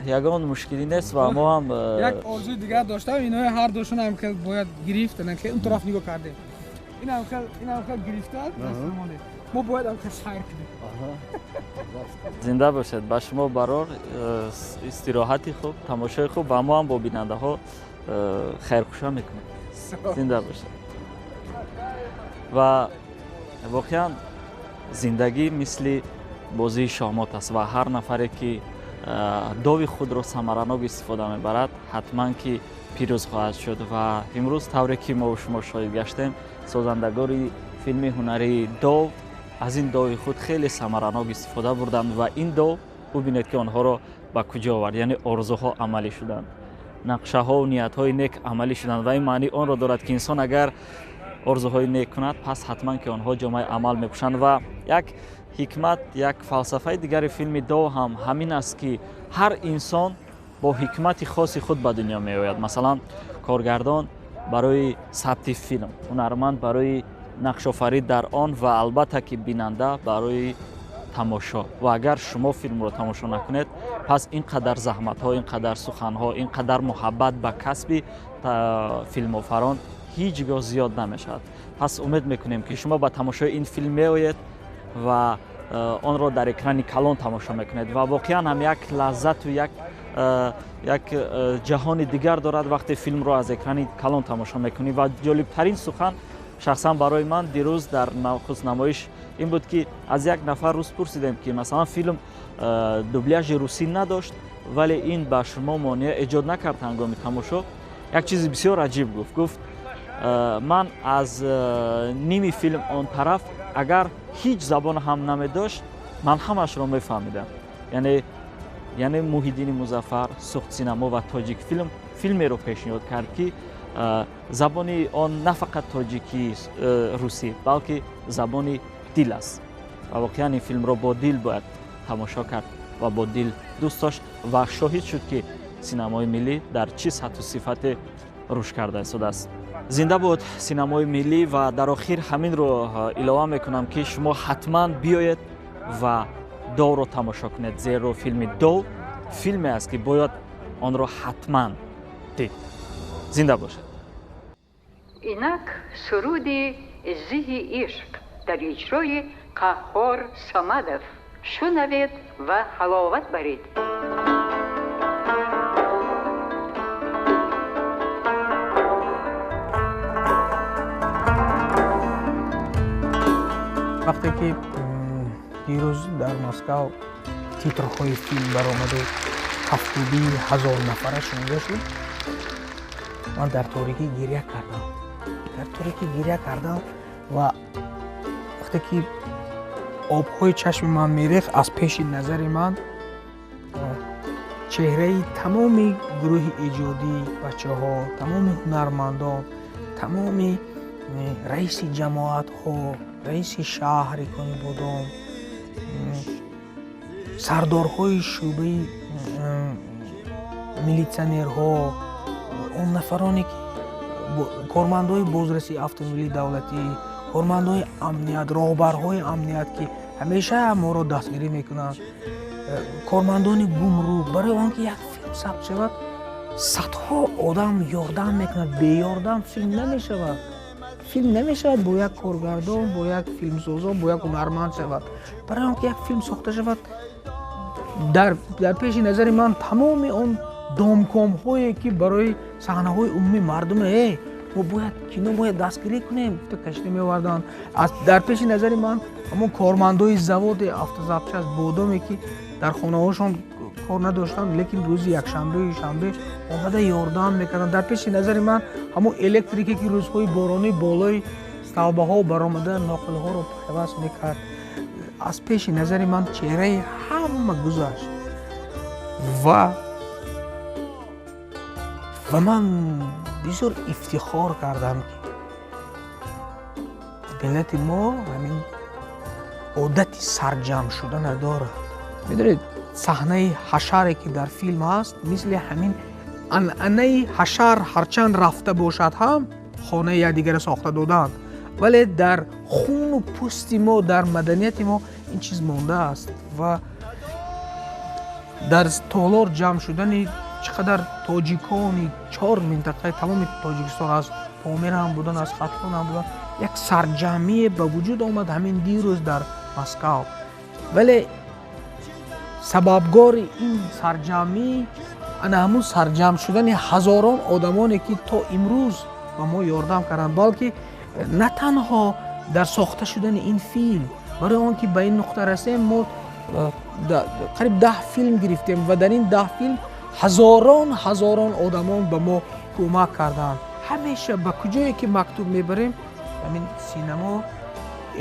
یگان مشکلی نیست و ما هم یک آرزوی دیگر داشتم. اینا هر دوشون هم که باید گرفتن که اون طرف نگاه کردیم. این هم گرفته ما باید هم سیر کنیم. زنده باشد. با شما برار استراحتی خوب، تماشای خوب و ما هم با بیننده ها خیرخوشا میکنیم. زنده باشد. و واقعا زندگی مثل بازی شامات است و هر نفری که داوی خود را ثمراناب استفاده میبرد حتما که پیروز خواهد شد. و امروز طوری که ما و شما شاهد گشتیم سازندگان فیلم هنری داو از این داوی خود خیلی ثمراناب استفاده بردند و این داو ببینید که آنها را به کجا آورد. یعنی آرزوها عملی شدند، نقشه ها و نیت های نیک عملی شدند و این معنی آن را دارد که انسان اگر آرزوهای نیک کند پس حتما که آنها جامعه عمل میپوشند. و یک حکمت، یک فلسفه دیگر فیلم دو هم همین است که هر انسان با حکمت خاص خود به دنیا می آید. مثلا کارگردان برای ثبت فیلم، هنرمند برای نقش آفرید در آن و البته که بیننده برای تماشا. و اگر شما فیلم رو تماشا نکنید پس اینقدر زحمت ها، اینقدر سخن ها، اینقدر محبت به کسب فیلم آفران هیچگاه زیاد نمیشد. پس امید میکنیم که شما با تماشای این فیلم میآیید و آن را در اکران کلان تماشا میکنید و واقعا هم یک لذت و یک جهان دیگر دارد وقتی فیلم را از اکران کلان تماشا میکنید. و جالبترین سخن شخصا برای من دیروز در نخست نمایش این بود که از یک نفر روز پرسیدم که مثلا فیلم دوبلاژ روسی نداشت ولی این به شما مانع ایجاد نکرد هنگام تماشا. یک چیز بسیار عجیب گفت من از نیمی فیلم آن طرف اگر هیچ زبان هم نمی داشت من همش را می فهمیدم. یعنی محیدین مظفر سخت سینما و تاجیک فیلمی رو پیشنهاد کرد که زبان آن نه فقط تاجیکی روسی بلکه زبان دل است و واقعا این فیلم رو با دل باید تماشا کرد و با دل دوست داشت و شاهد شد که سینمای ملی در چه سطح و صفت رشد کرده است. زنده بود سینمای ملی. و در آخر همین رو اعلام میکنم که شما حتما بیایید و دو رو تماشا کنید، زیرا فیلم دو فیلمی است که باید آن رو حتما دید. زنده باشید. اینک سرودی زیه عشق در اجرای قهار صمدов شنوید و حلاوت برید. وقتی که دیروز در مسکو تیترهای فیلم برآمده 70 ҳазор нафара шунда шуд. Ман дар торикӣ гирья кардам ва вақте ки обҳои чашми ман мерехт, аз пеши назари ман чеҳраи тамоми гурӯҳи эҷодӣ, бачаҳо, тамоми ҳунармандон, тамоми раиси ҷамоатҳо, раиси шаҳри Конибодом, сардорҳои шӯъбаи милитсионерҳо, он нафароне ки кормандои бозрасии автомобили давлатӣ, кормандои амният, роҳбарҳои амният ки ҳамеша моро дастгирӣ мекунанд, кормандони гумрук, барои он ки як филм сабт шавад, садҳо одам ёрдам мекунад. Беёрдам филм намешавад. Филм намешавад бо як коргардон, бо як филмсозон, бо як ҳунарманд шавад. Барои он ки як филм сохта шавад, дар пеши назари ман тамоми он домкомҳое ки барои саҳнаҳои умумии мардуме мо бояд кино бояд дастгирӣ кунем, кашида меоварданд. Дар пеши назари ман ҳамон кормандои заводи автозапчаст бодоме ки дар хонаҳошон кор надоштанд, лекин рӯзи якшанбею шанбе омада ёрдам мекарданд. Дар пеши назари ман ҳамон электрике ки рӯзҳои боронӣ болои сталбаҳо баромада ноқилҳоро пайваст мекард. аз пеши назари ман чеҳраи ҳама гузашт ва ман бисёр ифтихор кардам ки миллати мо ҳамин одати сарҷамъ шуда надорад. медонед саҳнаи ҳашаре ки дар филм ҳаст, мисли ҳамин анъанаи ҳашар ҳарчанд рафта бошад ҳам хонаи якдигаро сохта доданд, вале дар хуну пӯсти мо, дар маданияти мо ин чиз мондааст. ва дар толор ҷамъ шудани чӣ қадар тоҷикони 4 минтақаи тамоми Тоҷикистон, аз Помир ҳам буданд, аз Хатлон ҳам буданд, як сарҷамъие ба вуҷуд омад ҳамин дирӯз дар Москав. вале сабабгори ин сарҷамъӣ ана ҳамун сарҷамъ шудани ҳазорон одамоне ки то имрӯз ба мо ёрдам карданд, балки на танҳо дар сохта шудани ин филм. барои он ки ба ин нуқта расем, мо қариб 10 филм гирифтем ва дар ин 10 филм ҳазорон одамон ба мо кӯмак карданд. ҳамеша ба куҷое ки мактуб мебарем, ҳамин синамо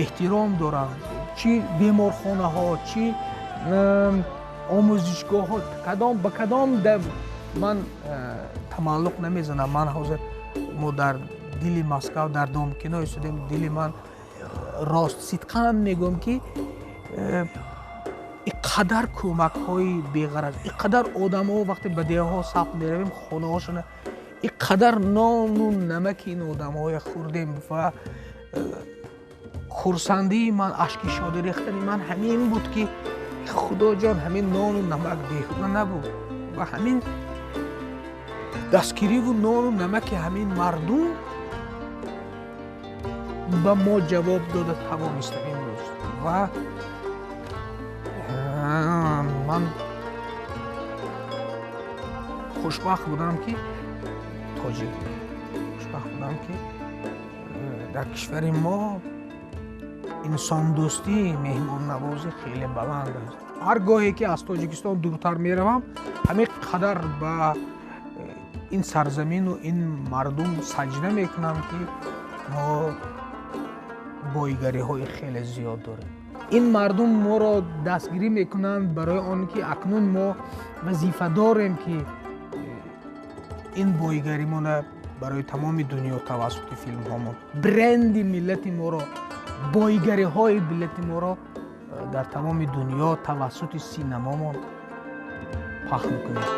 эҳтиром доранд. чӣ беморхонаҳо, чӣ омӯзишгоҳҳо, ба кадом ман тамаллуқ намезанам. ман ҳозир мо дар дили Москав дар Домкино истодем. дили ман рост сидқан мегӯям ки иқадар кӯмакҳои беғараз, иқадар одамҳо вақте ба деҳаҳо сафт меравем, хонаҳошона иқадар нону намаки ин одамҳоя хӯрдем ва хурсандии ман, ашки шодӣ рехтани ман ҳамин буд ки худоҷон ҳамин нону намак беҳуда набуд ва ҳамин дастгириву нону намаки ҳамин мардум ба мо ҷавоб дода тавониста имрӯз. ва ман хушбахт будам ки дар кишвари мо инсондӯстӣ, меҳмоннавозӣ хеле баланд аст. ҳар гоҳе ки аз Тоҷикистон дуртар меравам, ҳамин қадар ба ин сарзамину ин мардум саҷда мекунам ки мо боигариҳои хеле зиёд дорем. ин мардум моро дастгирӣ мекунанд барои он ки акнун мо вазифа дорем ки ин боигаримона барои тамоми дунё тавассути филмҳомон бренди миллати моро, боигариҳои миллати моро дар тамоми дунё тавассути синамомон пахн кунем.